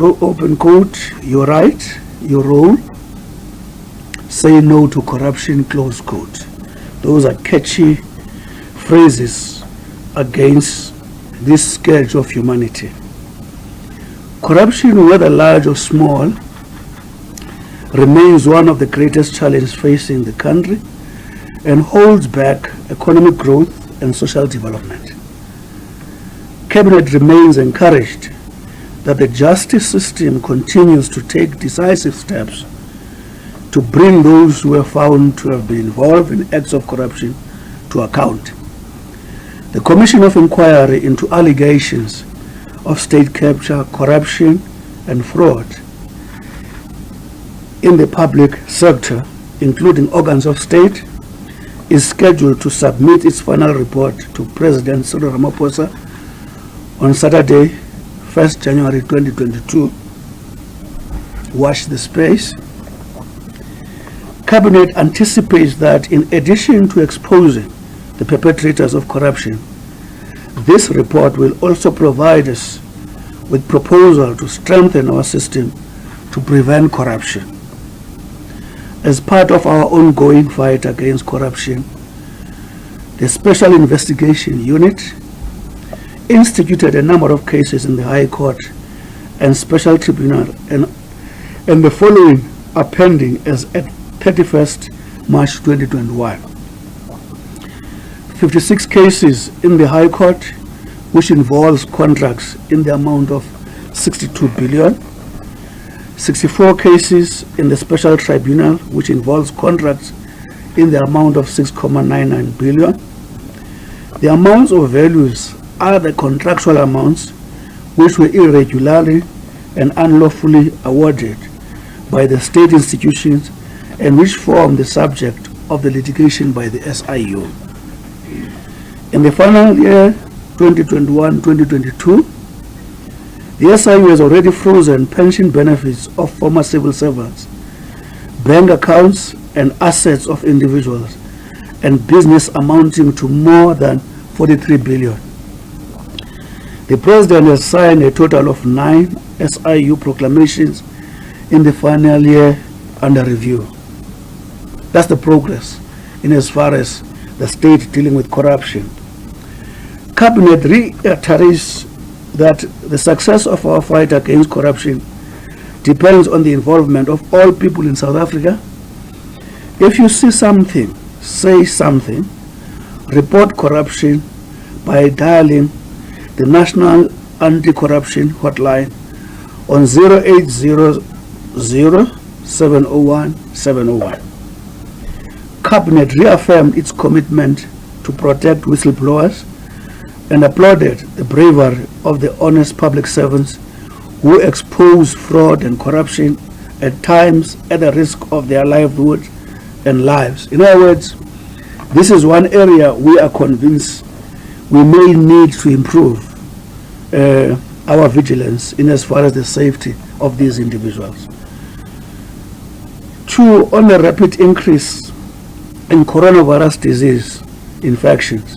open quote, "You're right, your role. Say no to corruption," close quote. Those are catchy phrases against this scourge of humanity. Corruption, whether large or small, remains one of the greatest challenges facing the country and holds back economic growth and social development. Cabinet remains encouraged that the justice system continues to take decisive steps to bring those who are found to have been involved in acts of corruption to account. The Commission of Inquiry into allegations of state capture, corruption, and fraud in the public sector, including organs of state, is scheduled to submit its final report to President Cyril Ramaphosa on Saturday, 1st January 2022. Watch the space. Cabinet anticipates that in addition to exposing the perpetrators of corruption, this report will also provide us with proposal to strengthen our system to prevent corruption. As part of our ongoing fight against corruption, the Special Investigation Unit instituted a number of cases in the High Court and Special Tribunal, and the following are pending as at 31st March 2021. 56 cases in the High Court, which involves contracts in the amount of 62 billion. 64 cases in the Special Tribunal, which involves contracts in the amount of 6.99 billion. The amounts of values are the contractual amounts which were irregularly and unlawfully awarded by the state institutions and which form the subject of the litigation by the SIU. In the final year 2021-2022, the SIU has already frozen pension benefits of former civil servants, bank accounts and assets of individuals, and business amounting to more than 43 billion. The President has signed a total of 9 SIU proclamations in the final year under review. That's the progress in as far as the state dealing with corruption. Cabinet reiterates that the success of our fight against corruption depends on the involvement of all people in South Africa. If you see something, say something. Report corruption by dialing the National Anti-Corruption Hotline on 0800 701 701. Cabinet reaffirmed its commitment to protect whistleblowers and applauded the bravery of the honest public servants who expose fraud and corruption at times at the risk of their livelihood and lives. In other words, this is one area we are convinced we may need to improve our vigilance in as far as the safety of these individuals. 2, on the rapid increase in coronavirus disease infections,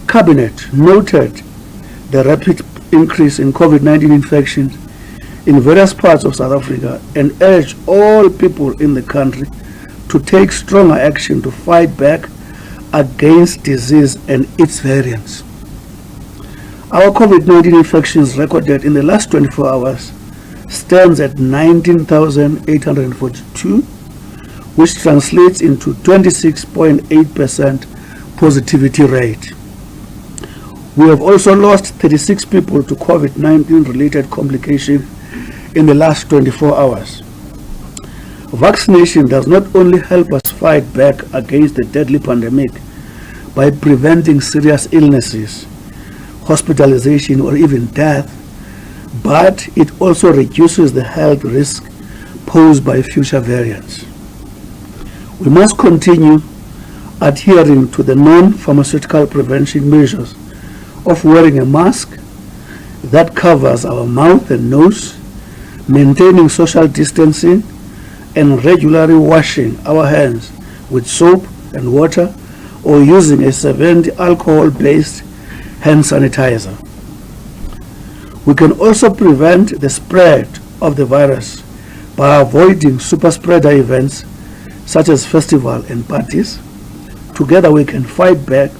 Cabinet noted the rapid increase in COVID-19 infections in various parts of South Africa and urged all people in the country to take stronger action to fight back against disease and its variants. Our COVID-19 infections recorded in the last 24 hours stands at 19,842, which translates into 26.8% positivity rate. We have also lost 36 people to COVID-19 related complications in the last 24 hours. Vaccination does not only help us fight back against the deadly pandemic by preventing serious illnesses, hospitalization, or even death, but it also reduces the health risk posed by future variants. We must continue adhering to the non-pharmaceutical prevention measures of wearing a mask that covers our mouth and nose, maintaining social distancing, and regularly washing our hands with soap and water or using a 70 alcohol-based hand sanitizer. We can also prevent the spread of the virus by avoiding super spreader events such as festivals and parties. Together we can fight back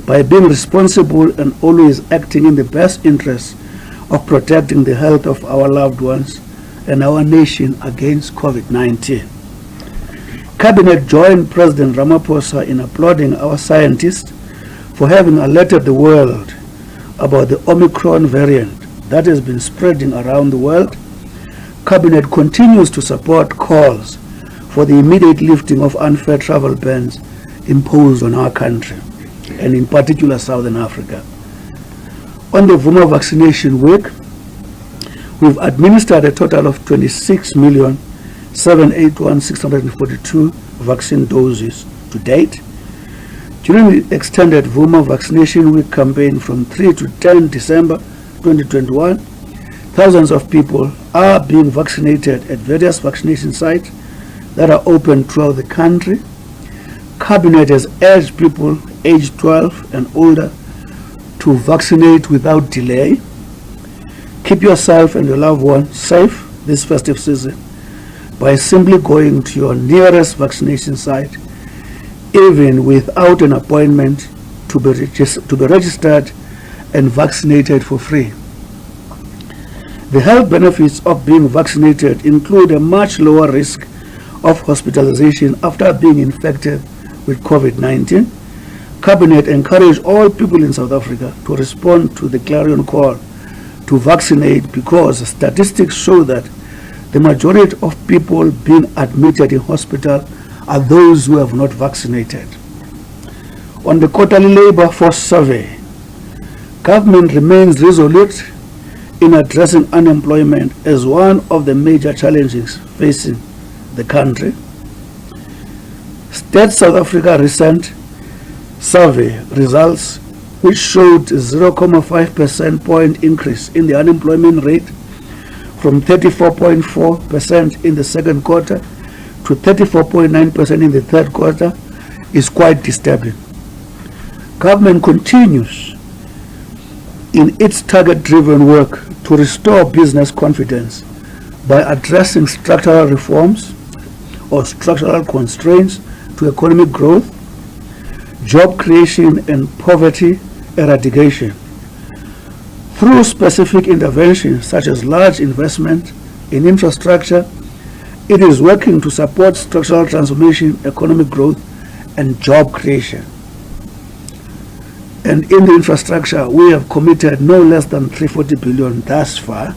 by being responsible and always acting in the best interest of protecting the health of our loved ones and our nation against COVID-19. Cabinet joined President Ramaphosa in applauding our scientists for having alerted the world about the Omicron variant that has been spreading around the world. Cabinet continues to support calls for the immediate lifting of unfair travel bans imposed on our country, and in particular Southern Africa. On the Vuma Vaccination Week, we've administered a total of 26,781,642 vaccine doses to date. During the extended Vuma Vaccination Week campaign from 3 to 10 December 2021, thousands of people are being vaccinated at various vaccination sites that are open throughout the country. Cabinet has urged people aged 12 and older to vaccinate without delay. Keep yourself and your loved ones safe this festive season by simply going to your nearest vaccination site, even without an appointment, to be registered and vaccinated for free. The health benefits of being vaccinated include a much lower risk of hospitalization after being infected with COVID-19. Cabinet encouraged all people in South Africa to respond to the clarion call to vaccinate, because statistics show that the majority of people being admitted in hospital are those who have not vaccinated. On the quarterly labor force survey, government remains resolute in addressing unemployment as one of the major challenges facing the country. State South Africa recent survey results, which showed 0.5% point increase in the unemployment rate from 34.4% in the second quarter to 34.9% in the third quarter, is quite disturbing. Government continues in its target-driven work to restore business confidence by addressing structural reforms or structural constraints to economic growth, job creation, and poverty eradication. Through specific interventions such as large investment in infrastructure, it is working to support structural transformation, economic growth, and job creation. And in the infrastructure, we have committed no less than 340 billion thus far.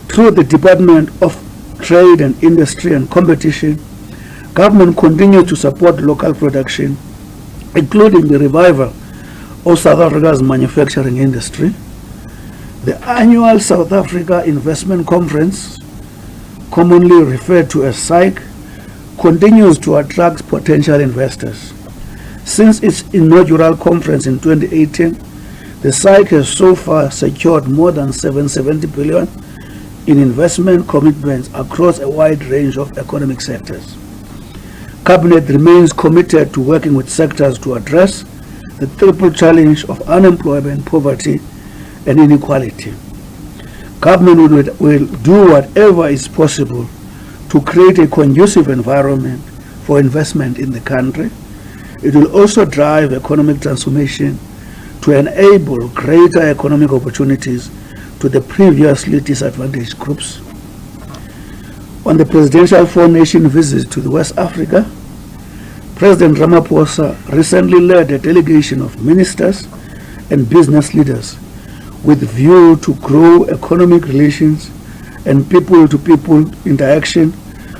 Through the Department of Trade and Industry and Competition, government continues to support local production, including the revival of South Africa's manufacturing industry. The annual South Africa Investment Conference, commonly referred to as SAIC, continues to attract potential investors. Since its inaugural conference in 2018, the SAIC has so far secured more than 770 billion in investment commitments across a wide range of economic sectors. Cabinet remains committed to working with sectors to address the triple challenge of unemployment, poverty, and inequality. Government will do whatever is possible to create a conducive environment for investment in the country. It will also drive economic transformation to enable greater economic opportunities to the previously disadvantaged groups. On the presidential four-nation visit to West Africa, President Ramaphosa recently led a delegation of ministers and business leaders with view to grow economic relations and people-to-people interaction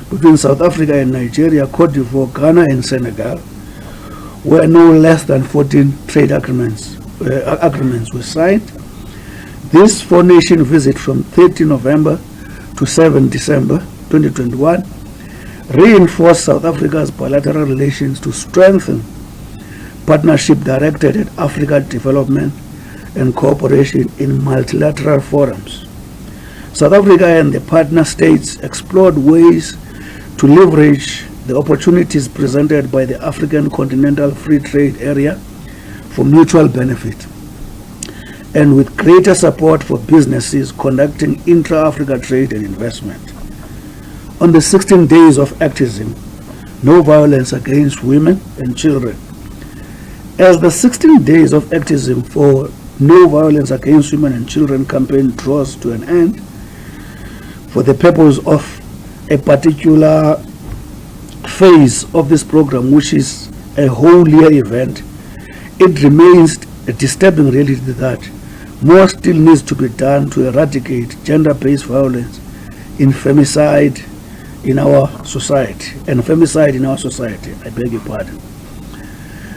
between South Africa and Nigeria, Cote d'Ivoire, Ghana, and Senegal, where no less than 14 trade agreements were signed. This four-nation visit from 30 November to 7 December 2021 reinforced South Africa's bilateral relations to strengthen partnership directed at African development and cooperation in multilateral forums. South Africa and the partner states explored ways to leverage the opportunities presented by the African Continental Free Trade Area for mutual benefit. and with greater support for businesses conducting intra-Africa trade and investment. On the 16 days of activism, no violence against women and children. As the 16 days of activism for No Violence Against Women and Children campaign draws to an end, for the purpose of a particular phase of this program, which is a whole year event, it remains a disturbing reality that more still needs to be done to eradicate gender-based violence in femicide in our society, I beg your pardon.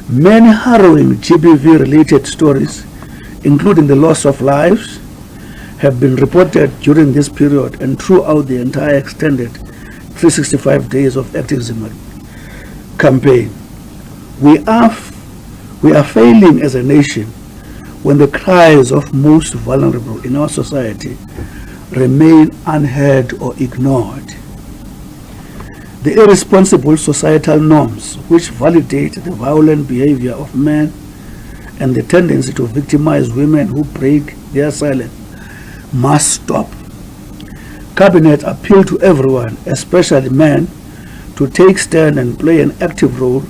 Many harrowing GBV-related stories, including the loss of lives, have been reported during this period and throughout the entire extended 365 days of activism campaign. We are failing as a nation when the cries of most vulnerable in our society remain unheard or ignored. The irresponsible societal norms which validate the violent behavior of men and the tendency to victimize women who break their silence must stop. Cabinet appeal to everyone, especially men, to take stand and play an active role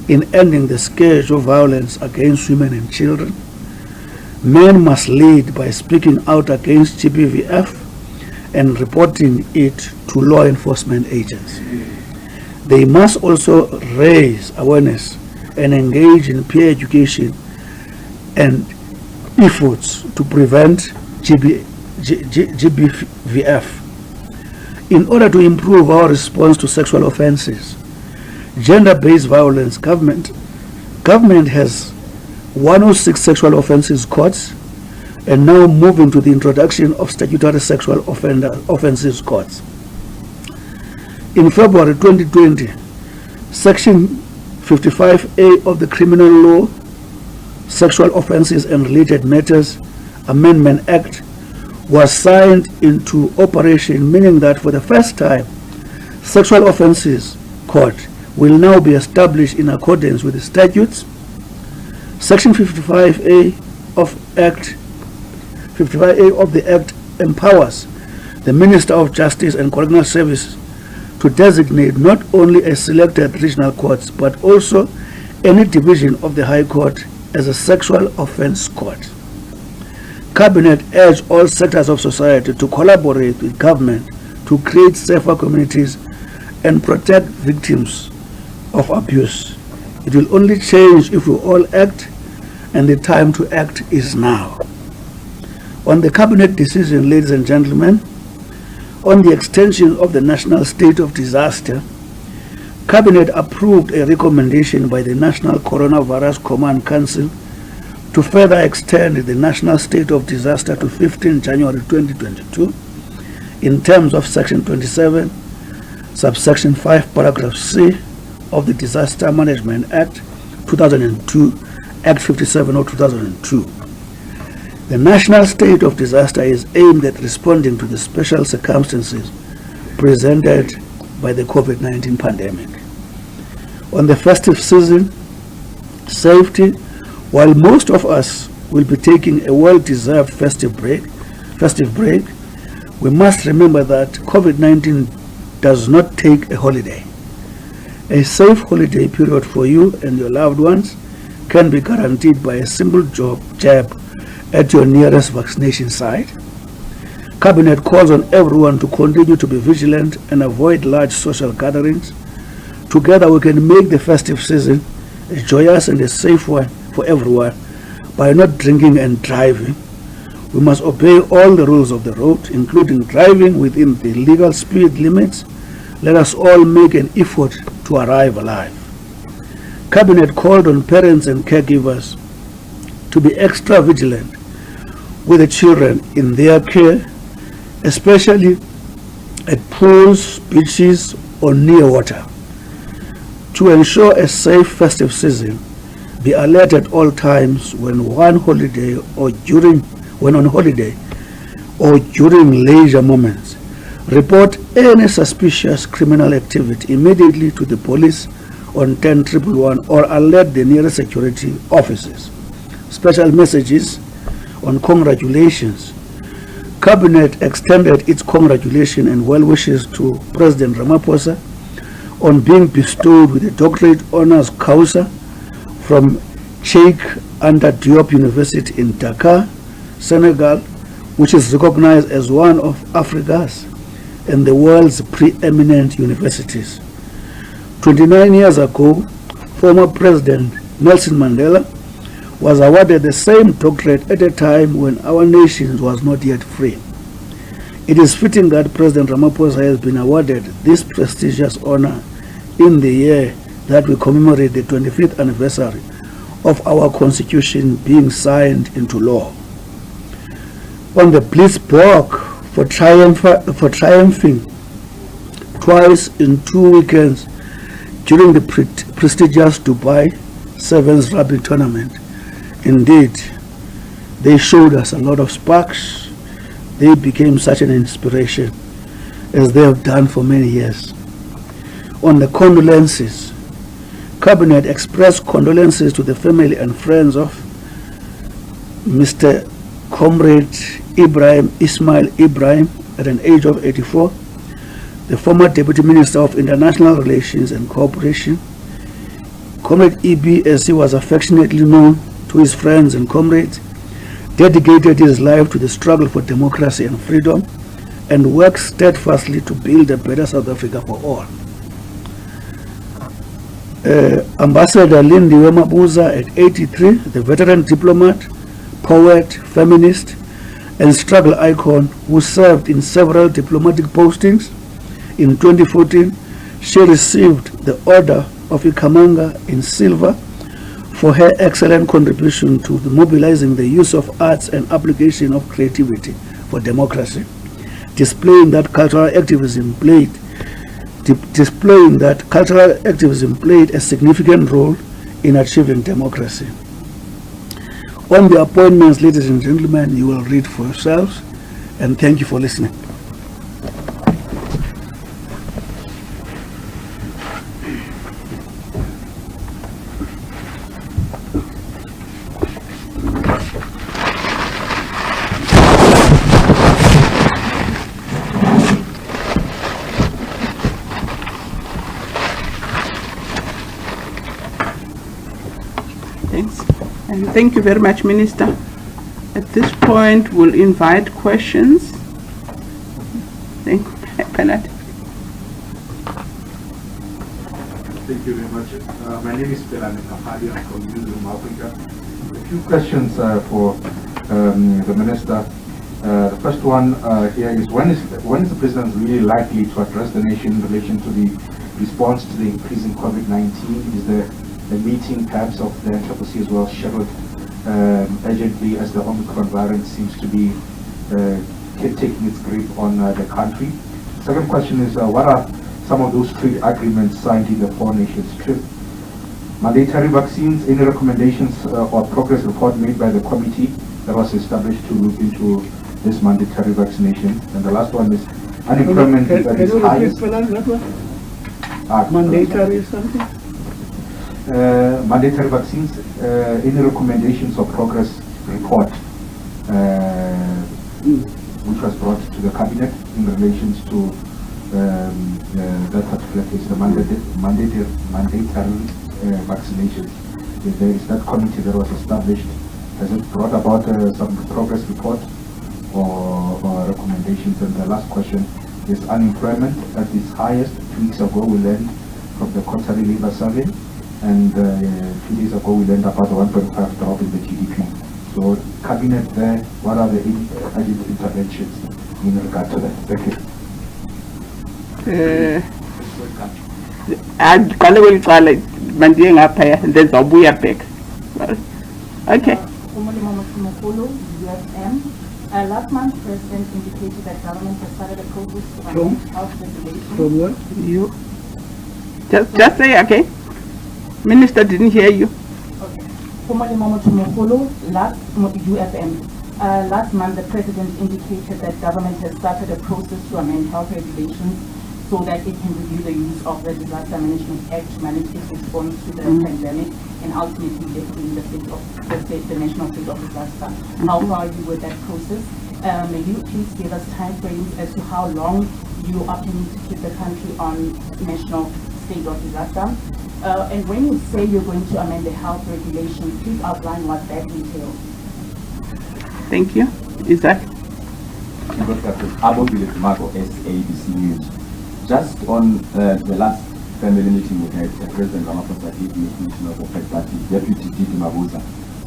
in ending the scourge of violence against women and children. Men must lead by speaking out against GBVF and reporting it to law enforcement agents. They must also raise awareness and engage in peer education and efforts to prevent GBVF. In order to improve our response to sexual offenses, gender-based violence, government has 106 sexual offenses courts and now moving to the introduction of statutory sexual offenses courts. In February 2020, Section 55A of the Criminal Law, Sexual Offenses and Related Matters Amendment Act was signed into operation, meaning that for the first time, sexual offenses court will now be established in accordance with the statutes. Section 55A of the Act empowers the Minister of Justice and Correctional Services to designate not only a selected regional courts but also any division of the High Court as a sexual offense court. Cabinet urged all sectors of society to collaborate with government to create safer communities and protect victims of abuse. It will only change if we all act, and the time to act is now. On the Cabinet decision, ladies and gentlemen, on the extension of the national state of disaster, Cabinet approved a recommendation by the National Coronavirus Command Council to further extend the national state of disaster to 15 January 2022 in terms of Section 27, subsection 5, paragraph C of the Disaster Management Act 2002, Act 57 of 2002. The national state of disaster is aimed at responding to the special circumstances presented by the COVID-19 pandemic. On the festive season, safety, while most of us will be taking a well-deserved festive break, we must remember that COVID-19 does not take a holiday. A safe holiday period for you and your loved ones can be guaranteed by a simple jab at your nearest vaccination site. Cabinet calls on everyone to continue to be vigilant and avoid large social gatherings. Together we can make the festive season a joyous and a safe one for everyone by not drinking and driving. We must obey all the rules of the road, including driving within the legal speed limits. Let us all make an effort to arrive alive. Cabinet called on parents and caregivers to be extra vigilant with the children in their care, especially at pools, beaches, or near water. To ensure a safe festive season, be alert at all times when on holiday or during leisure moments. Report any suspicious criminal activity immediately to the police on 10111 or alert the nearest security offices. Special messages on congratulations. Cabinet extended its congratulations and well wishes to President Ramaphosa on being bestowed with a doctorate honors causa from Sheikh Anta Diop University in Dakar, Senegal, which is recognized as one of Africa's and the world's preeminent universities. 29 years ago, former President Nelson Mandela was awarded the same doctorate at a time when our nation was not yet free. It is fitting that President Ramaphosa has been awarded this prestigious honor in the year that we commemorate the 25th anniversary of our Constitution being signed into law. On the Blitzbock for triumphing twice in 2 weekends during the prestigious Dubai Sevens Rugby Tournament. Indeed, they showed us a lot of sparks. They became such an inspiration, as they have done for many years. On the condolences, Cabinet expressed condolences to the family and friends of Mr. Comrade Ibrahim Ismail Ibrahim at an age of 84, the former Deputy Minister of International Relations and Cooperation. Comrade EB, as he was affectionately known to his friends and comrades, dedicated his life to the struggle for democracy and freedom and worked steadfastly to build a better South Africa for all. Ambassador Lindiwe Mabuza at 83, the veteran diplomat, poet, feminist, and struggle icon who served in several diplomatic postings. In 2014, she received the Order of Ikamanga in silver for her excellent contribution to mobilizing the use of arts and application of creativity for democracy, displaying that cultural activism played a significant role in achieving democracy. On the appointments, ladies and gentlemen, you will read for yourselves, and thank you for listening. Thanks. And thank you very much, Minister. At this point, we'll invite questions. Thank you. Bernard. Thank you very much. My name is Pelane Kafadi. I'm from Newsroom Africa. A few questions for the Minister. The first one here is when is the President really likely to address the nation in relation to the response to the increasing COVID-19? Is there a meeting perhaps of the NCCC as well scheduled urgently, as the Omicron variant seems to be taking its grip on the country? Second question is what are some of those trade agreements signed in the four nations trip? Mandatory vaccines, any recommendations or progress report made by the committee that was established to look into this mandatory vaccination? And the last one is unemployment that is highest. Mandatory something? Mandatory vaccines, any recommendations or progress report which was brought to the cabinet in relation to that particular case, the mandatory vaccination. There is that committee that was established. Has it brought about some progress report or recommendations? And the last question is unemployment at its highest. 2 weeks ago we learned from the quarterly labor survey, and 2 days ago we learned about the 1.5 drop in the GDP. So cabinet there, what are the urgent interventions in regard to that? Thank you. Ndiqale kweliqala mandiye ngaphaya then zawubuya back. Okay. Last month, the President indicated that government has started a process to amend health regulations. From what? You just say okay. Minister didn't hear you. Okay. Last month, the President indicated that government has started a process to amend health regulations so that it can review the use of the Disaster Management Act to manage its response to the pandemic and ultimately declaring the national state of disaster. How far are you with that process? May you please give us timeframes as to how long you are planning to keep the country on national state of disaster? And when you say you're going to amend the health regulations, please outline what that entails. Thank you. Is that? SABC News. Just on the last family meeting we had, President Ramaphosa gave me information of the fact that the Deputy DP Mabuza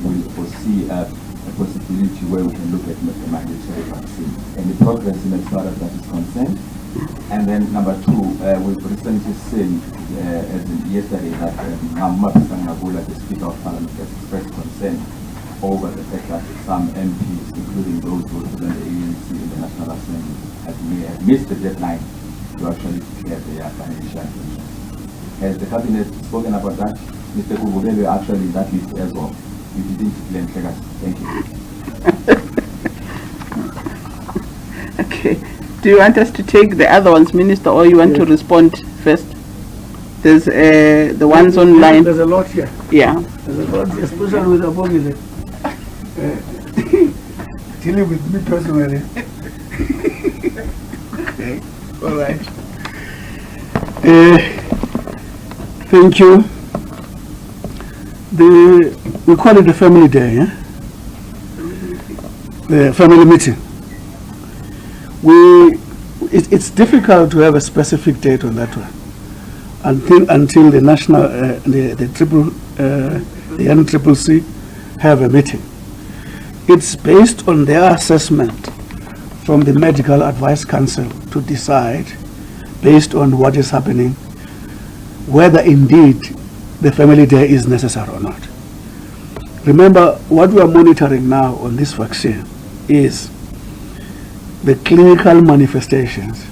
will foresee a possibility where we can look at the mandatory vaccine. Any progress in as far as that is concerned? And then number two, we've recently seen, as in yesterday, that Ngabula, the Speaker of Parliament, has expressed concern over the fact that some MPs, including those who represent the ANC in the National Assembly, have missed the deadline to actually declare their financial intentions. Has the Cabinet spoken about that? Mr. Gungubele actually in that list as well. You didn't blame Flegas. Thank you. Okay. Do you want us to take the other ones, Minister, or you want to respond first? There's the ones online. There's a lot here. Yeah. There's a lot, especially with Abogile. Dealing with me personally. Okay. All right. Thank you. We call it the family day, yeah? The family meeting. It's difficult to have a specific date on that one until the national the NCCC have a meeting. It's based on their assessment from the Medical Advice Council to decide, based on what is happening, whether indeed the family day is necessary or not. Remember, what we are monitoring now on this vaccine is the clinical manifestations,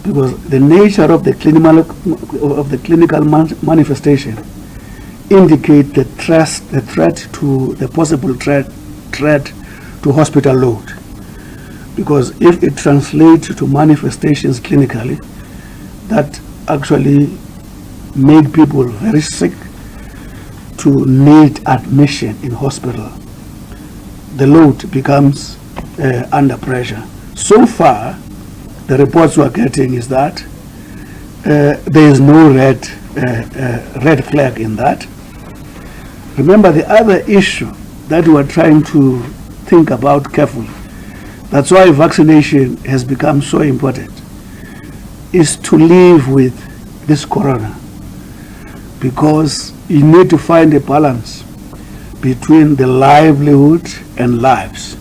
because the nature of the clinical manifestation indicate the possible threat to hospital load. Because if it translates to manifestations clinically that actually make people very sick to need admission in hospital, the load becomes under pressure. So far, the reports we are getting is that there is no red flag in that. Remember, the other issue that we are trying to think about carefully, that's why vaccination has become so important, is to live with this corona, because you need to find a balance between the livelihood and lives,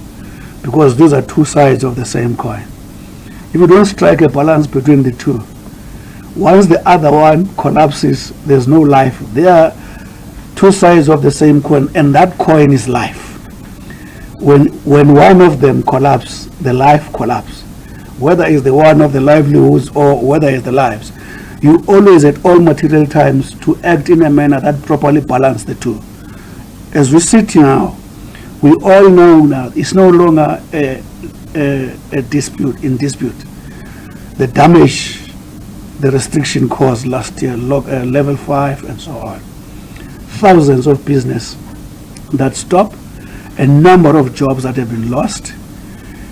because those are two sides of the same coin. If you don't strike a balance between the two, once the other one collapses, there's no life. There are two sides of the same coin, and that coin is life. When one of them collapses, the life collapses. Whether it's the one of the livelihoods or whether it's the lives, you always at all material times to act in a manner that properly balances the two. As we sit now, we all know now it's no longer a dispute. The damage the restriction caused last year, level 5 and so on. Thousands of business that stopped, a number of jobs that have been lost,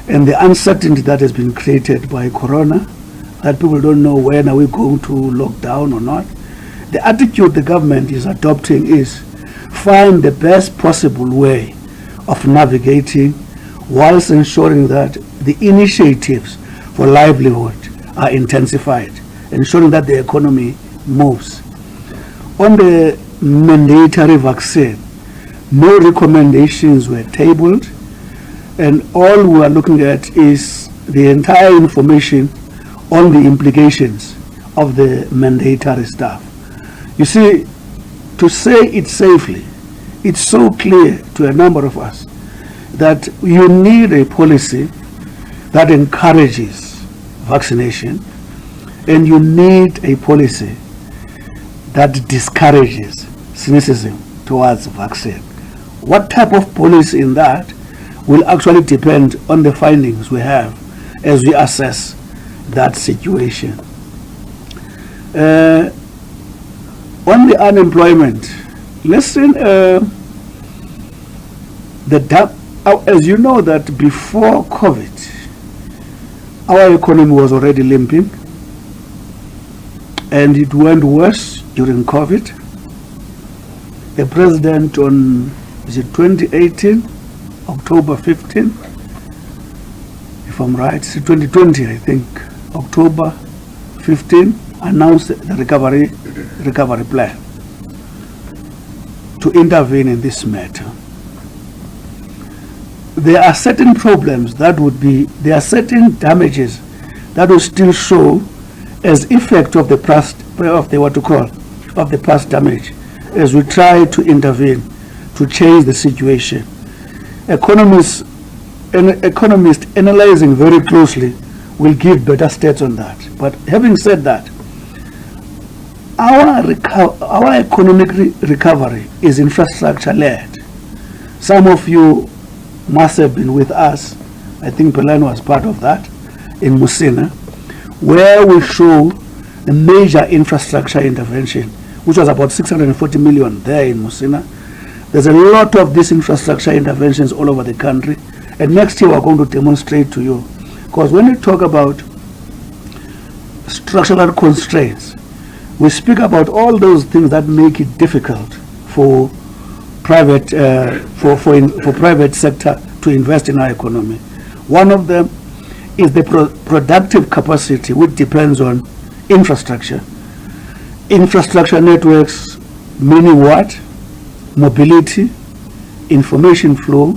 and the uncertainty that has been created by corona, that people don't know when are we going to lock down or not. The attitude the government is adopting is find the best possible way of navigating whilst ensuring that the initiatives for livelihood are intensified, ensuring that the economy moves. On the mandatory vaccine, no recommendations were tabled, and all we are looking at is the entire information on the implications of the mandatory stuff. You see, to say it safely, it's so clear to a number of us that you need a policy that encourages vaccination, and you need a policy that discourages cynicism towards vaccine. What type of policy in that will actually depend on the findings we have as we assess that situation. On the unemployment, listen, as you know that before COVID, our economy was already limping, and it went worse during COVID. The president on, is it 2018, October 15, if I'm right, it's 2020, I think, October 15, announced the recovery plan to intervene in this matter. There are certain problems that would be, there are certain damages that will still show as effect of the past, of the past damage, as we try to intervene to change the situation. Economists analyzing very closely will give better stats on that. But having said that, our economic recovery is infrastructure led. Some of you must have been with us, I think Pelani was part of that, in Musina, where we show a major infrastructure intervention, which was about 640 million there in Musina. There's a lot of these infrastructure interventions all over the country, and next year we're going to demonstrate to you. Because when we talk about structural constraints, we speak about all those things that make it difficult for private private sector to invest in our economy. One of them is the productive capacity, which depends on infrastructure. Infrastructure networks, meaning what? Mobility, information flow,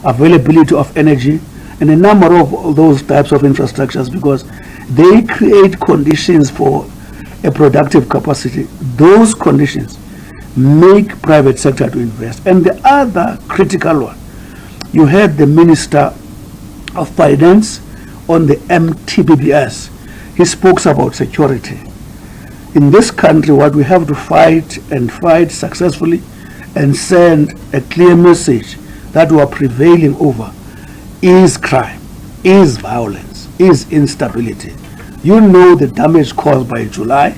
availability of energy, and a number of those types of infrastructures, because they create conditions for a productive capacity. Those conditions make private sector to invest. And the other critical one, you heard the Minister of Finance on the MTBBS. He spoke about security. In this country, what we have to fight and fight successfully and send a clear message that we are prevailing over is crime, is violence, is instability. You know the damage caused by July.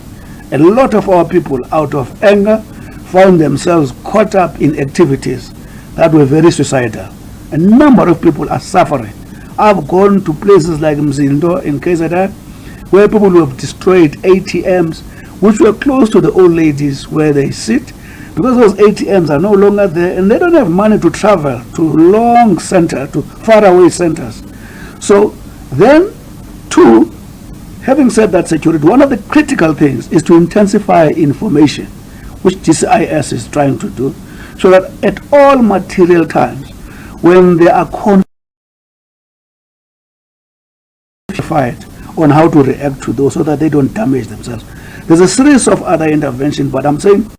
A lot of our people, out of anger, found themselves caught up in activities that were very suicidal. A number of people are suffering. I've gone to places like Mzindo in KZN, where people have destroyed ATMs, which were close to the old ladies where they sit, because those ATMs are no longer there, and they don't have money to travel to faraway centers. So then, two, having said that security, one of the critical things is to intensify information, which GCIS is trying to do, so that at all material times, when they are fight on how to react to those so that they don't damage themselves. There's a series of other interventions, but I'm saying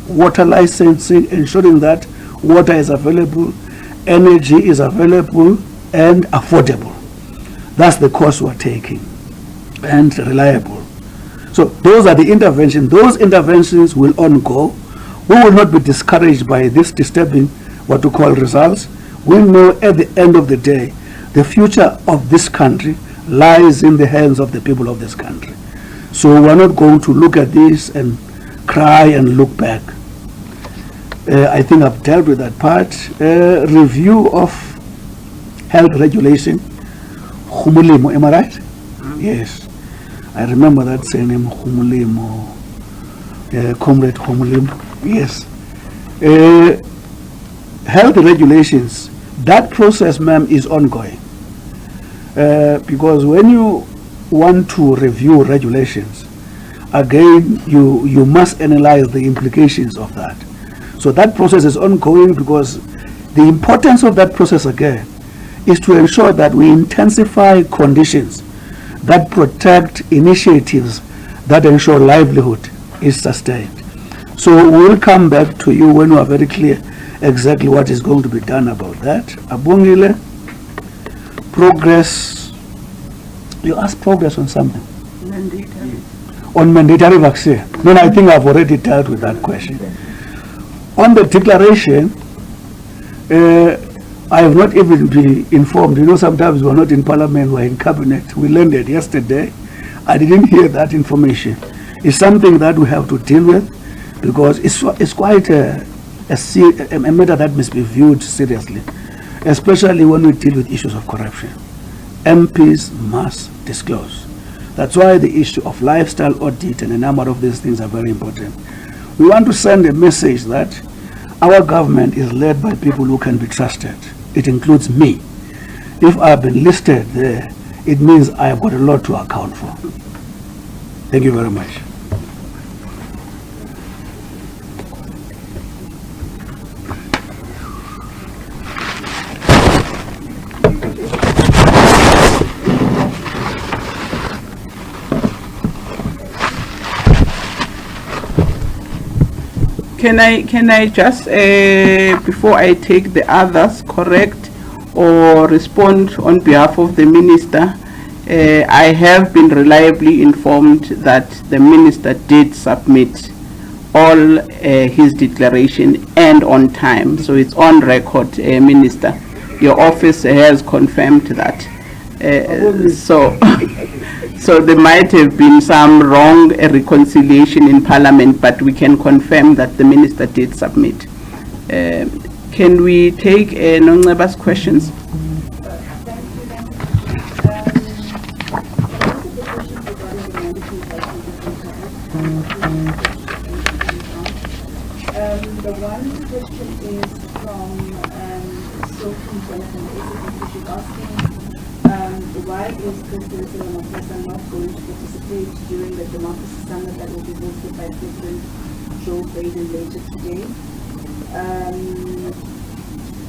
water licensing, ensuring that water is available, energy is available and affordable. That's the course we're taking, and reliable. So those are the interventions. Those interventions will ongo. We will not be discouraged by this disturbing, what we call, results. We know at the end of the day, the future of this country lies in the hands of the people of this country. So we're not going to look at this and cry and look back. I think I've dealt with that part. Review of health regulation. Humulimo, am I right? Yes. I remember that surname, Humulimo. Comrade Humulimo. Yes. Health regulations, that process, ma'am, is ongoing. Because when you want to review regulations, again, you must analyze the implications of that. So that process is ongoing, because the importance of that process, again, is to ensure that we intensify conditions that protect initiatives that ensure livelihood is sustained. So we'll come back to you when we are very clear exactly what is going to be done about that. Abungile, progress. You asked progress on something? Mandatory. On mandatory vaccine. Then I think I've already dealt with that question. On the declaration, I have not even been informed. You know, sometimes we're not in parliament, we're in cabinet. We landed yesterday. I didn't hear that information. It's something that we have to deal with because it's quite a matter that must be viewed seriously, especially when we deal with issues of corruption. MPs must disclose. That's why the issue of lifestyle audit and a number of these things are very important. We want to send a message that our government is led by people who can be trusted. It includes me. If I've been listed there, it means I have got a lot to account for. Thank you very much. Can I just, before I take the others, correct or respond on behalf of the minister? I have been reliably informed that the minister did submit all his declaration and on time. So it's on record, Minister. Your office has confirmed that. So there might have been some wrong reconciliation in Parliament, but we can confirm that the minister did submit. Can we take Nonceba's questions? The one question is from Sophie Jonathan. She's asking, why is President Ramaphosa not going to participate during the Democracy Summit that will be hosted by President Joe Biden later today?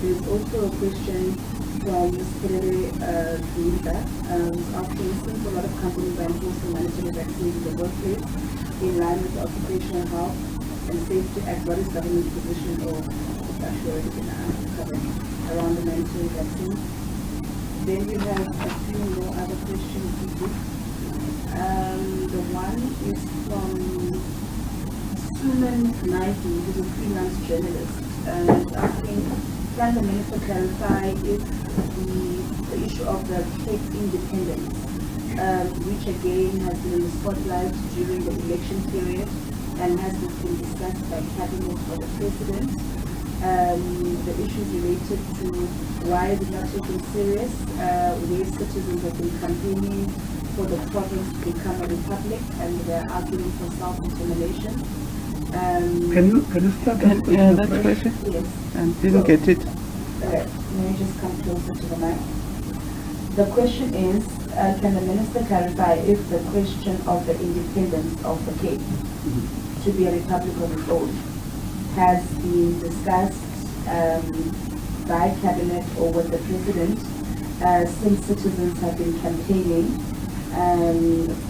There's also a question from Ms. Perere Dunga, asking, since a lot of companies are enforcing mandatory vaccines in the workplace in line with the Occupational Health and Safety Act, what is government's position or assurance around the mandatory vaccine? Then we have a few more other questions. The one is from Suman Naidu, who's a freelance journalist, asking, can the minister clarify if the issue of the Cape independence, which again has been in the spotlight during the election period and has been discussed by cabinet or the president, the issues related to why it is not taken serious, where citizens have been campaigning for the province to become a republic and they're arguing for self-determination. Can you start that question? Yes. I didn't get it. Let me just come closer to the mic. The question is, can the minister clarify if the question of the independence of the Cape to be a republic of its own has been discussed by cabinet or with the president since citizens have been campaigning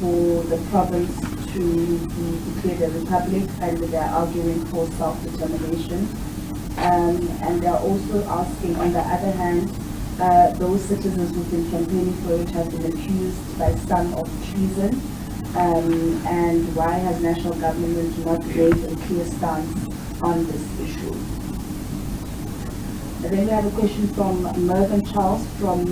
for the province to be declared a republic, and they're arguing for self-determination. And they're also asking, on the other hand, those citizens who've been campaigning for it have been accused by some of treason, and why has national government not made a clear stance on this issue? And then we have a question from Mervyn Charles from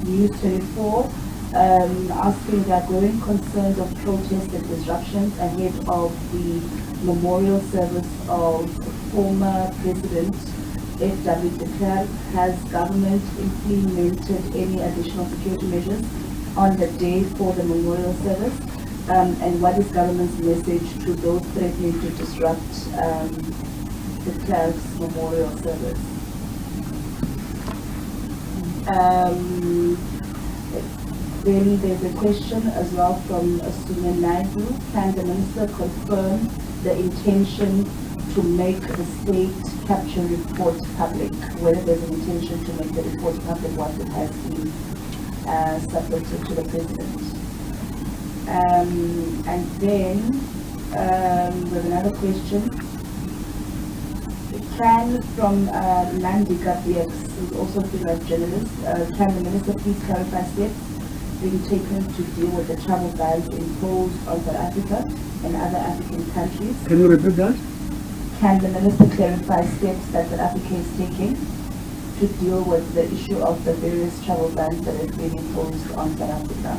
News 24, asking, there are growing concerns of protests and disruptions ahead of the memorial service of former President F.W. de Klerk. Has government implemented any additional security measures on the day for the memorial service? And what is government's message to those threatening to disrupt de Klerk's memorial service? Then there's a question as well from Suman Naidu. Can the minister confirm the intention to make the state capture report public, whether there's an intention to make the report public once it has been submitted to the president? And then we have another question. Can, from Nandika BX, who's also a freelance journalist, can the minister please clarify steps being taken to deal with the travel bans imposed on South Africa and other African countries? Can you repeat that? Can the minister clarify steps that South Africa is taking to deal with the issue of the various travel bans that have been imposed on South Africa.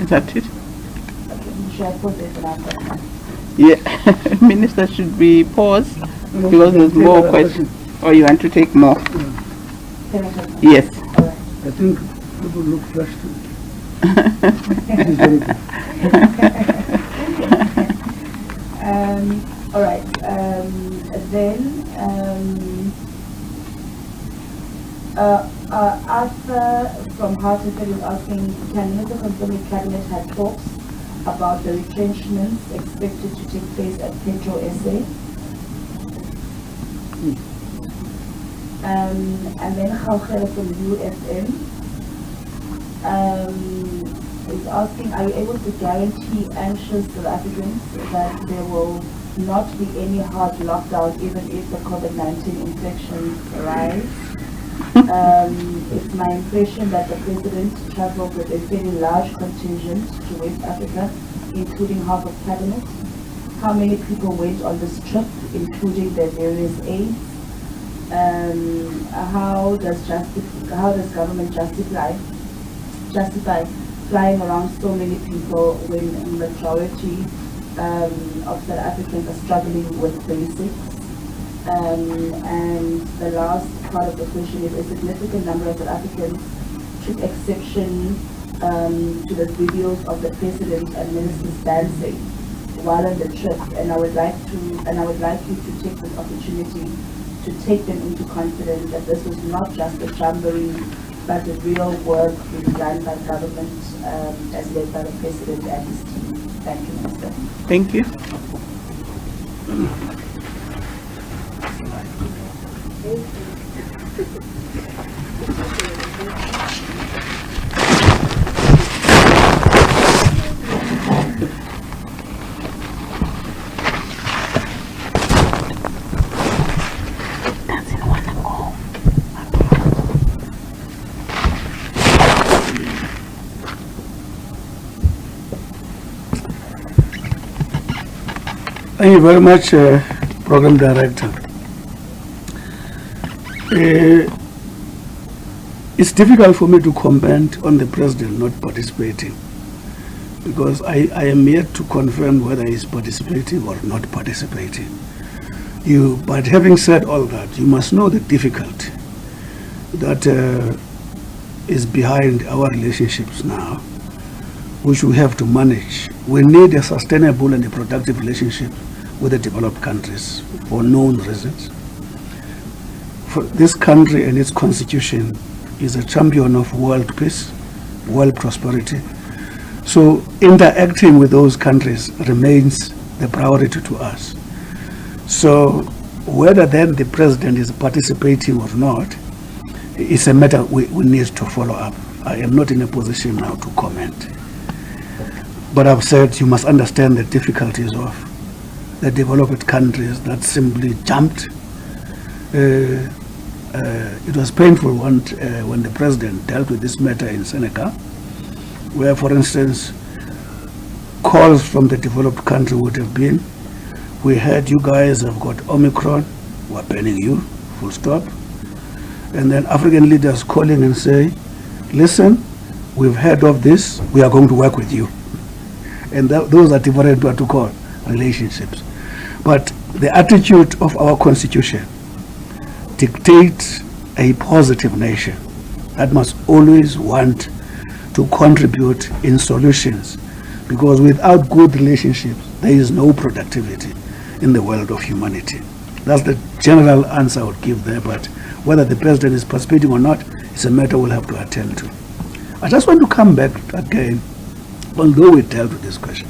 Is that it? Okay, should I put this in our question? Yeah, Minister, should we pause because there's more questions? Or you want to take more? Can I take one? Yes. All right. I think people look flushed. This is very good. All right. Arthur from Hartlepool is asking, can Minister confirm the Cabinet had talks about the retrenchments expected to take place at Petro SA? And then Khaukhela from UFM is asking, are you able to guarantee anxious South Africans that there will not be any hard lockdown even if the COVID-19 infections rise? It's my impression that the President traveled with a very large contingent to West Africa, including half of Cabinet. How many people went on this trip, including their various aides? How does government justify flying around so many people when the majority of South Africans are struggling with basics? And the last part of the question is, a significant number of South Africans took exception to the videos of the President and ministers dancing while on the trip, and I would like you to take this opportunity to take them into confidence that this was not just a jamboree, but the real work being done by government as led by the President and his team. Thank you, Minister. Thank you. Thank you very much, Program Director. It's difficult for me to comment on the President not participating, because I am yet to confirm whether he's participating or not participating. But having said all that, you must know the difficulty that is behind our relationships now, which we have to manage. We need a sustainable and a productive relationship with the developed countries for known reasons. For this country and its constitution is a champion of world peace, world prosperity. So interacting with those countries remains the priority to us. So whether then the President is participating or not is a matter we need to follow up. I am not in a position now to comment. But I've said you must understand the difficulties of the developed countries that simply jumped. It was painful when the President dealt with this matter in Senegal, where, for instance, calls from the developed country would have been, we heard you guys have got Omicron, we're banning you, full stop. And then African leaders calling and say, listen, we've heard of this, we are going to work with you. And those are different protocol relationships. But the attitude of our constitution dictates a positive nation that must always want to contribute in solutions, because without good relationships, there is no productivity in the world of humanity. That's the general answer I would give there, but whether the President is participating or not is a matter we'll have to attend to. I just want to come back again, although we dealt with this question.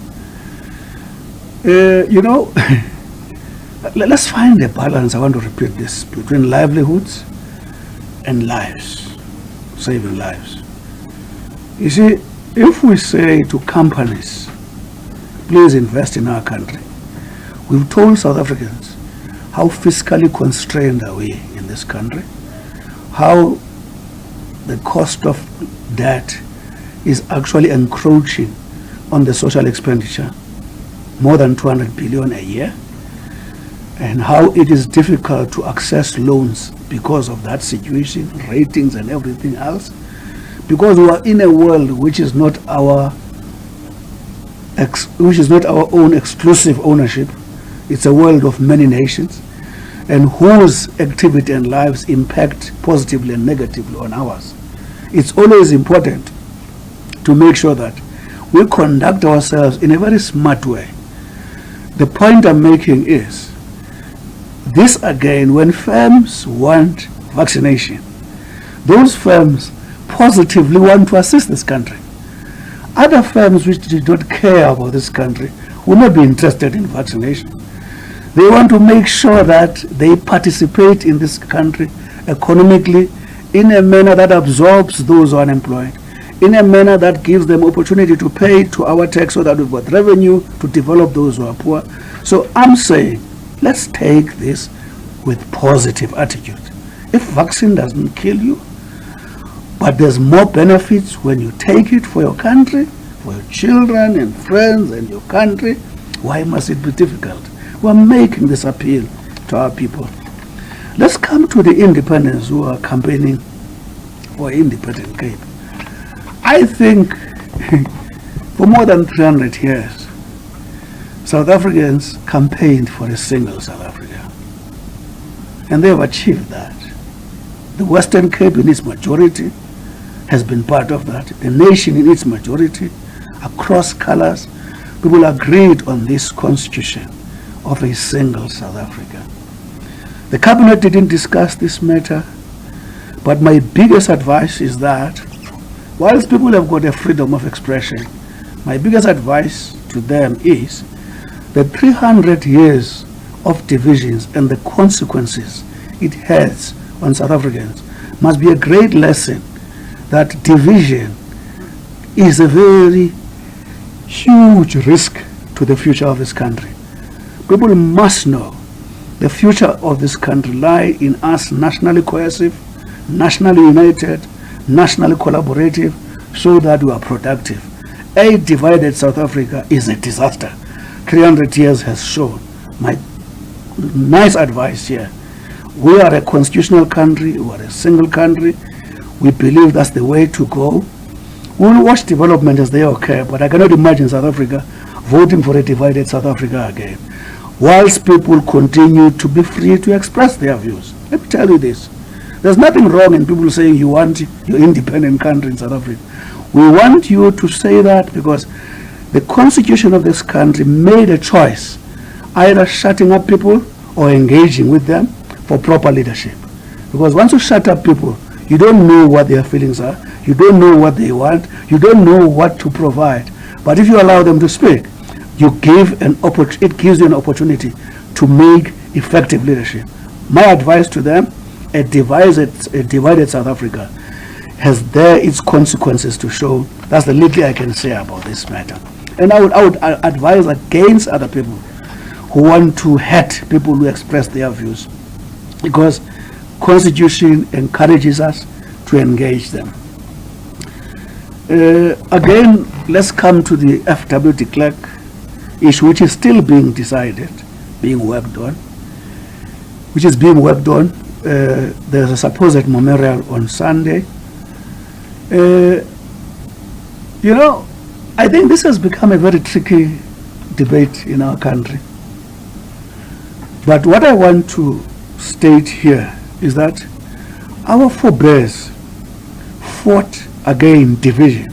Let's find a balance, I want to repeat this, between livelihoods and lives, saving lives. You see, if we say to companies, please invest in our country, we've told South Africans how fiscally constrained are we in this country, how the cost of debt is actually encroaching on the social expenditure, more than 200 billion a year. and how it is difficult to access loans because of that situation, ratings and everything else, because we are in a world which is not our own exclusive ownership. It's a world of many nations, and whose activity and lives impact positively and negatively on ours. It's always important to make sure that we conduct ourselves in a very smart way. The point I'm making is this again: when firms want vaccination, those firms positively want to assist this country. Other firms which do not care about this country will not be interested in vaccination. They want to make sure that they participate in this country economically in a manner that absorbs those who are unemployed, in a manner that gives them opportunity to pay to our tax so that we've got revenue to develop those who are poor. So I'm saying, let's take this with positive attitude. If vaccine doesn't kill you, but there's more benefits when you take it for your country, for your children and friends and your country, why must it be difficult? We're making this appeal to our people. Let's come to the independents who are campaigning for independent Cape. I think for more than 300 years, South Africans campaigned for a single South Africa. And they have achieved that. The Western Cape in its majority has been part of that. The nation in its majority, across colors, people agreed on this constitution of a single South Africa. The cabinet didn't discuss this matter, but my biggest advice is that whilst people have got a freedom of expression, my biggest advice to them is that 300 years of divisions and the consequences it has on South Africans must be a great lesson that division is a very huge risk to the future of this country. People must know the future of this country lies in us nationally cohesive, nationally united, nationally collaborative, so that we are productive. A divided South Africa is a disaster. 300 years has shown. My nice advice here: we are a constitutional country, we are a single country. We believe that's the way to go. We'll watch development as they occur, but I cannot imagine South Africa voting for a divided South Africa again, whilst people continue to be free to express their views. Let me tell you this: there's nothing wrong in people saying you want your independent country in South Africa. We want you to say that because the constitution of this country made a choice, either shutting up people or engaging with them for proper leadership. Because once you shut up people, you don't know what their feelings are, you don't know what they want, you don't know what to provide. But if you allow them to speak, it gives you an opportunity to make effective leadership. My advice to them: a divided South Africa has its consequences to show. That's the little I can say about this matter. And I would advise against other people who want to hurt people who express their views, because Constitution encourages us to engage them. Again, let's come to the FW de Klerk issue, which is still being decided, being worked on. There's a supposed memorial on Sunday. I think this has become a very tricky debate in our country. But what I want to state here is that our forebears fought against division,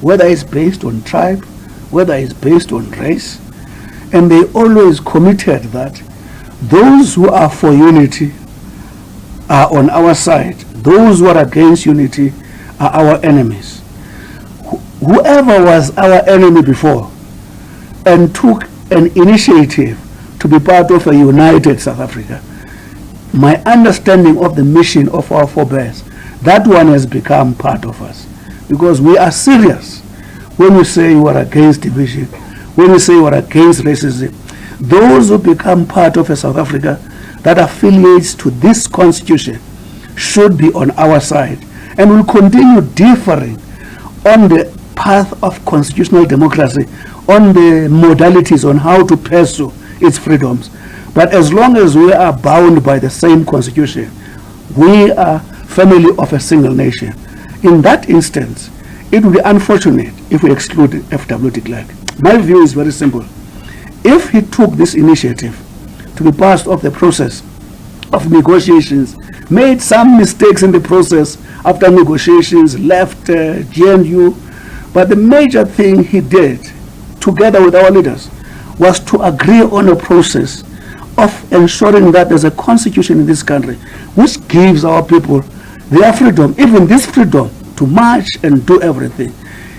whether it's based on tribe, whether it's based on race, and they always committed that those who are for unity are on our side, those who are against unity are our enemies. Whoever was our enemy before and took an initiative to be part of a united South Africa, my understanding of the mission of our forebears, that one has become part of us, because we are serious when we say we are against division, when we say we are against racism. Those who become part of a South Africa that affiliates to this constitution should be on our side, and will continue differing on the path of constitutional democracy, on the modalities on how to pursue its freedoms. But as long as we are bound by the same constitution, we are family of a single nation. In that instance, it would be unfortunate if we exclude F.W. de Klerk. My view is very simple. If he took this initiative to be part of the process of negotiations, made some mistakes in the process after negotiations, left GNU, but the major thing he did, together with our leaders, was to agree on a process of ensuring that there's a constitution in this country which gives our people their freedom, even this freedom to march and do everything.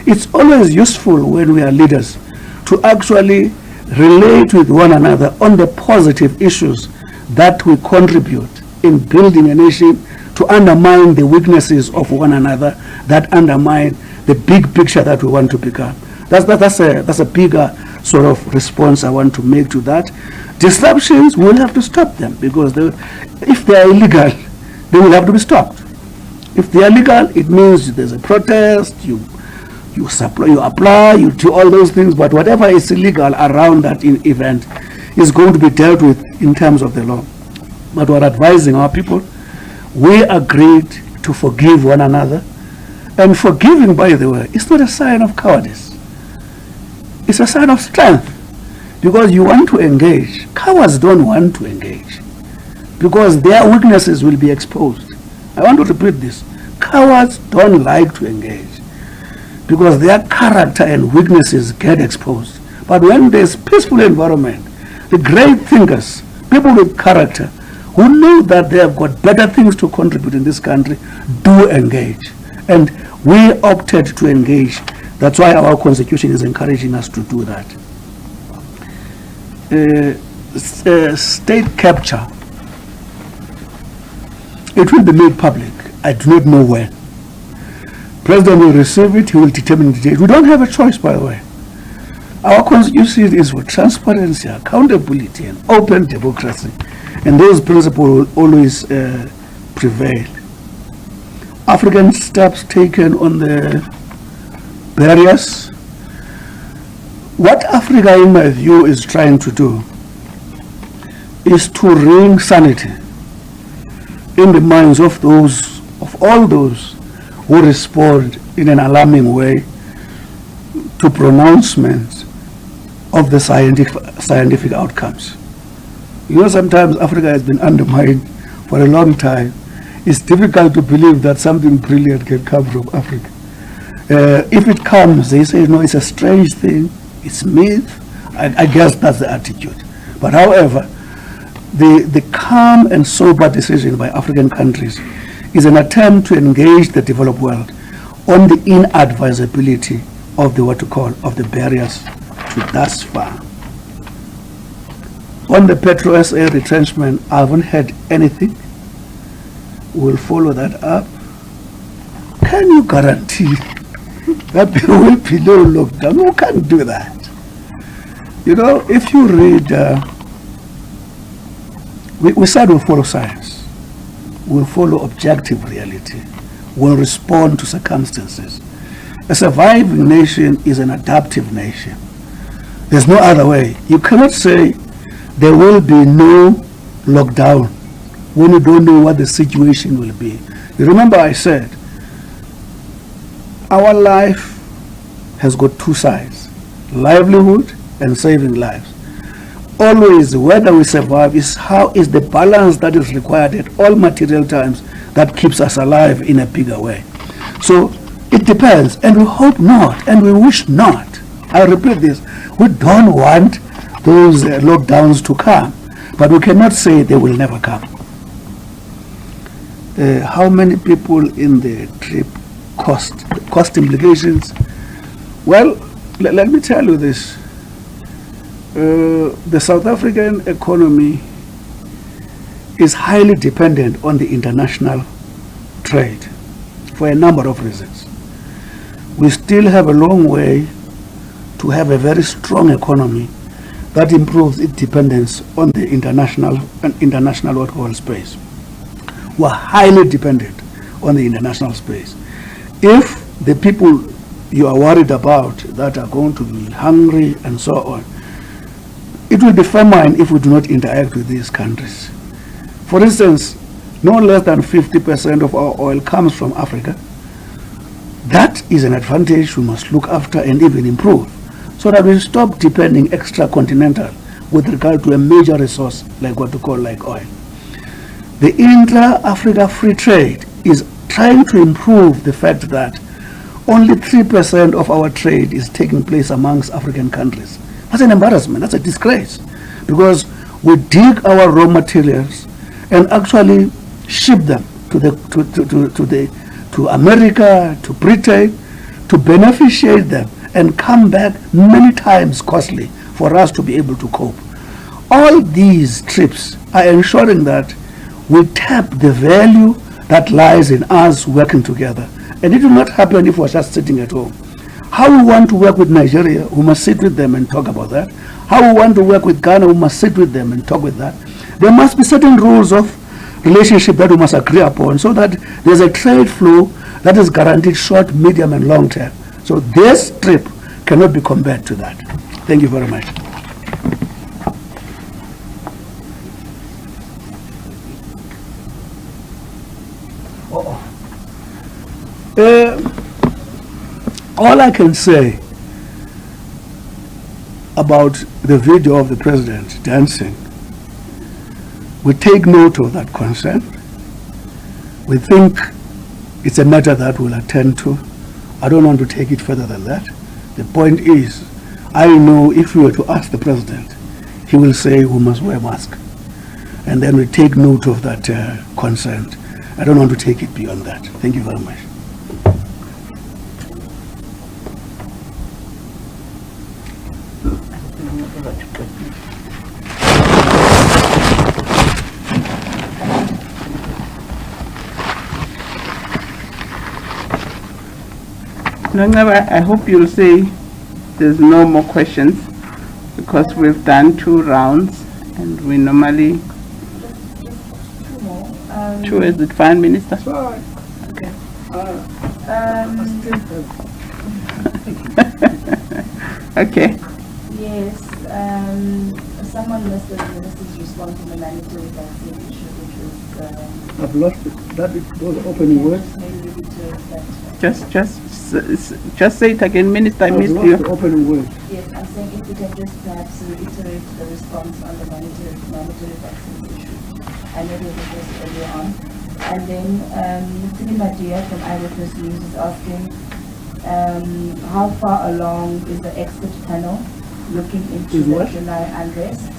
It's always useful when we are leaders to actually relate with one another on the positive issues that we contribute in building a nation, to undermine the weaknesses of one another that undermine the big picture that we want to become. That's a bigger sort of response I want to make to that. Disruptions, we'll have to stop them, because if they are illegal, they will have to be stopped. If they are legal, it means there's a protest, you apply, you do all those things, but whatever is illegal around that event is going to be dealt with in terms of the law. But we're advising our people, we agreed to forgive one another, and forgiving, by the way, is not a sign of cowardice. It's a sign of strength, because you want to engage. Cowards don't want to engage, because their weaknesses will be exposed. I want to repeat this. Cowards don't like to engage, because their character and weaknesses get exposed. But when there's peaceful environment, the great thinkers, people with character, who know that they have got better things to contribute in this country, do engage. And we opted to engage. That's why our constitution is encouraging us to do that. State capture, it will be made public. I do not know when. President will receive it, he will determine the date. We don't have a choice, by the way. Our constitution is for transparency, accountability, and open democracy. And those principles will always prevail. African steps taken on the barriers. What Africa, in my view, is trying to do is to bring sanity in the minds of all those who respond in an alarming way to pronouncements of the scientific outcomes. You know, sometimes Africa has been undermined for a long time. It's difficult to believe that something brilliant can come from Africa. If it comes, they say, no, it's a strange thing, it's myth. I guess that's the attitude. But however, the calm and sober decision by African countries is an attempt to engage the developed world on the inadvisability of the barriers to thus far. On the Petro SA retrenchment, I haven't heard anything. We'll follow that up. Can you guarantee that there will be no lockdown? Who can do that? You know, if you read, we said we'll follow science. We'll follow objective reality. We'll respond to circumstances. A surviving nation is an adaptive nation. There's no other way. You cannot say there will be no lockdown when you don't know what the situation will be. You remember I said, our life has got two sides, livelihood and saving lives. Always, whether we survive is how is the balance that is required at all material times that keeps us alive in a bigger way. So it depends, and we hope not, and we wish not. I repeat this, we don't want those lockdowns to come, but we cannot say they will never come. How many people in the trip, cost implications? Well, let me tell you this. The South African economy is highly dependent on the international trade for a number of reasons. We still have a long way to have a very strong economy that improves its dependence on the international space. We're highly dependent on the international space. If the people you are worried about that are going to be hungry and so on, it will be famine if we do not interact with these countries. For instance, no less than 50% of our oil comes from Africa. That is an advantage we must look after and even improve, so that we stop depending extra-continental with regard to a major resource like what we call like oil. The intra-Africa free trade is trying to improve the fact that only 3% of our trade is taking place amongst African countries. That's an embarrassment, that's a disgrace, because we dig our raw materials and actually ship them to America, to Britain, to beneficiate them and come back many times costly for us to be able to cope. All these trips are ensuring that we tap the value that lies in us working together. And it will not happen if we're just sitting at home. How we want to work with Nigeria, we must sit with them and talk about that. How we want to work with Ghana, we must sit with them and talk with that. There must be certain rules of relationship that we must agree upon so that there's a trade flow that is guaranteed short, medium, and long term. So this trip cannot be compared to that. Thank you very much. All I can say about the video of the president dancing, we take note of that concern. We think it's a matter that we'll attend to. I don't want to take it further than that. The point is, I know if we were to ask the president, he will say we must wear masks. And then we take note of that concern. I don't want to take it beyond that. Thank you very much. I hope you'll say there's no more questions, because we've done 2 rounds and we normally... Just 2 more. 2, is it fine, Minister? Sorry. Okay. Okay. Yes, someone missed the minister's response on the mandatory vaccine issue, which was... I've lost it. That is those opening words. Maybe reiterate that. Just say it again, Minister. I missed you. The opening words. Yes, I'm saying if we can just perhaps reiterate the response on the mandatory vaccine issue. I know there was just earlier on. And then Sinimadia from Eyewitness News is asking, how far along is the expert panel looking into the July unrest?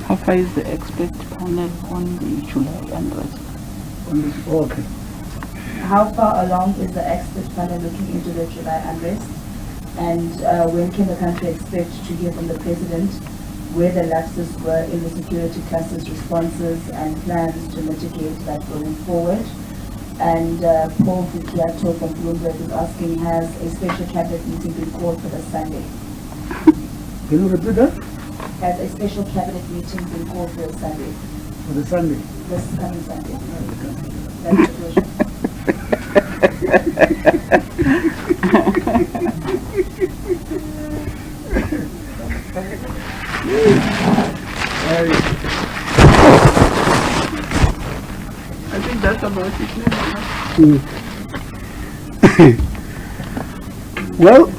How far is the expert panel on the July unrest? Okay. How far along is the expert panel looking into the July unrest? And when can the country expect to hear from the president where the lapses were in the security cluster's responses and plans to mitigate that going forward? And Paul Fukiato from Bloomberg is asking, has a special cabinet meeting been called for this Sunday? Can you repeat that? Has a special cabinet meeting been called for this Sunday? For the Sunday? This coming Sunday. That's the question. I think that's about it. Well,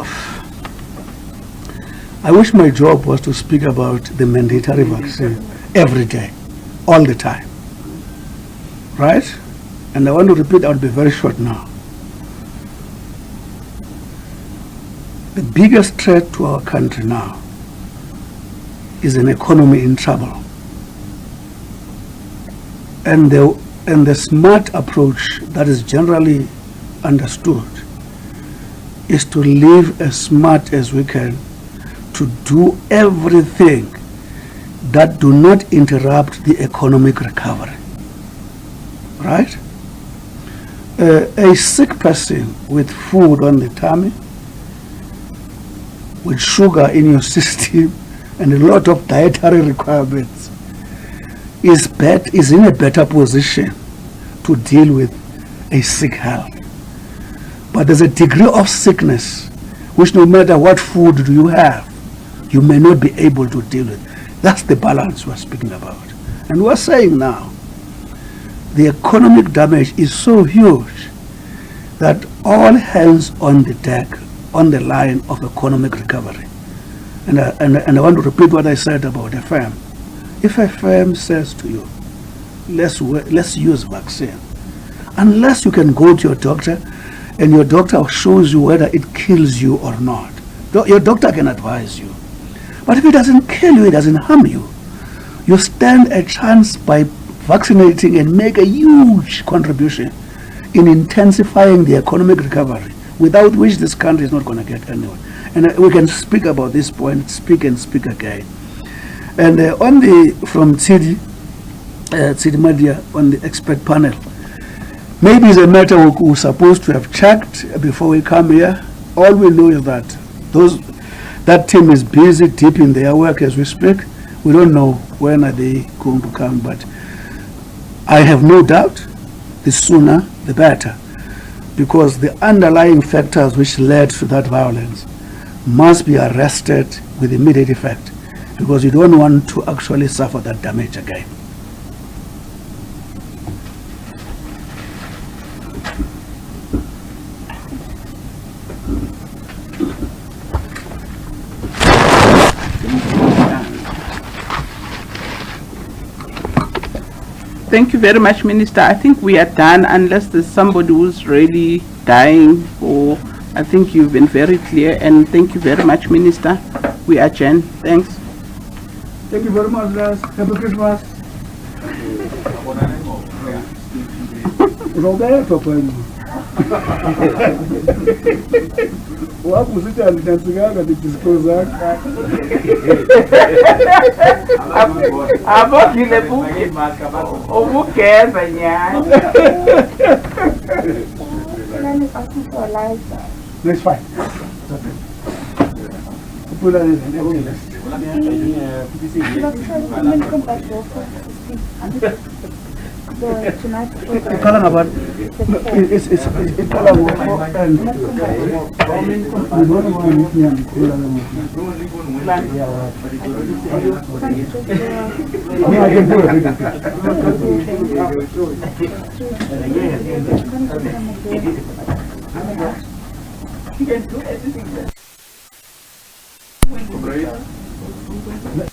I wish my job was to speak about the mandatory vaccine every day, all the time, right? And I want to repeat, I'll be very short now. The biggest threat to our country now is an economy in trouble. And the smart approach that is generally understood is to live as smart as we can, to do everything that do not interrupt the economic recovery, right? A sick person with food on the tummy, with sugar in your system, and a lot of dietary requirements, is in a better position to deal with a sick health. But there's a degree of sickness which, no matter what food do you have, you may not be able to deal with. That's the balance we're speaking about. And we're saying now, the economic damage is so huge that all hands on the deck, on the line of economic recovery. And I want to repeat what I said about a firm. If a firm says to you, let's use vaccine, unless you can go to your doctor and your doctor shows you whether it kills you or not, your doctor can advise you. But if it doesn't kill you, it doesn't harm you, you stand a chance by vaccinating and make a huge contribution in intensifying the economic recovery, without which this country is not going to get anywhere. And we can speak about this point, speak and speak again. And from Tsidi Madia on the expert panel, maybe it's a matter we're supposed to have checked before we come here. All we know is that that team is busy deep in their work as we speak. We don't know when are they going to come, but I have no doubt the sooner the better, because the underlying factors which led to that violence must be arrested with immediate effect, because you don't want to actually suffer that damage again. Thank you very much, Minister. I think we are done, unless there's somebody who's really dying, or I think you've been very clear, and thank you very much, Minister. We adjourn. Thanks. Thank you very much, guys. Happy Christmas. That's fine. Put that in every list. Tonight, It's